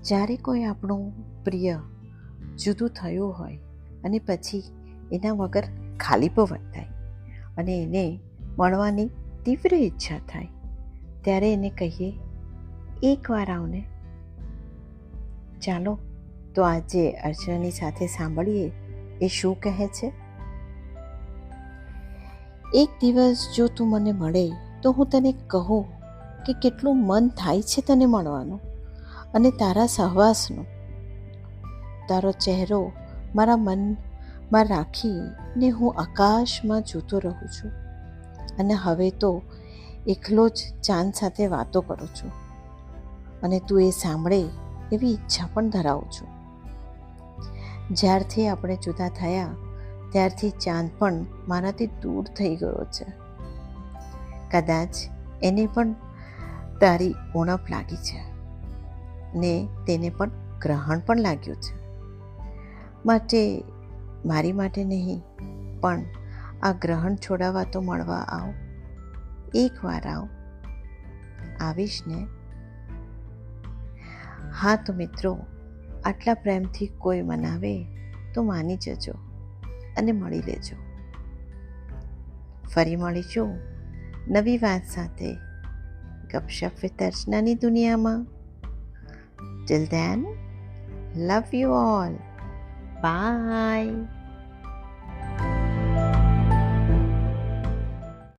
જ્યારે કોઈ આપણું પ્રિય જુદું થયું હોય અને પછી એના વગર ખાલી પણ વર્તાય અને એને મળવાની તીવ્ર ઈચ્છા થાય, ત્યારે એને કહીએ, એકવાર આવને. ચાલો તો આજે અર્ચનાની સાથે સાંભળીએ એ શું કહે છે. એક દિવસ જો તું મને મળે તો હું તને કહું કે કેટલું મન થાય છે તને મળવાનું અને તારા સહવાસનું. તારો ચહેરો મારા મનમાં રાખીને હું આકાશમાં જોતો રહું છું અને હવે તો એકલો જ ચાંદ સાથે વાતો કરું છું અને તું એ સાંભળે એવી ઈચ્છા પણ ધરાવું છું. જ્યારથી આપણે જુદા થયા ત્યારથી ચાંદ પણ મારાથી દૂર થઈ ગયો છે. કદાચ એને પણ તારી ઉણપ લાગી છે ને તેને પણ ગ્રહણ પણ લાગ્યું છે. માટે મારી માટે નહીં પણ આ ગ્રહણ છોડાવવા તો મળવા આવ. એકવાર આવ. આવીશ ને? હા તો મિત્રો, આટલા પ્રેમથી કોઈ મનાવે તો માની જજો અને મળી લેજો. ફરી મળીશું નવી વાત સાથે ગપશપ વિથ અર્ચનાની દુનિયામાં. Till then, love you all. Bye.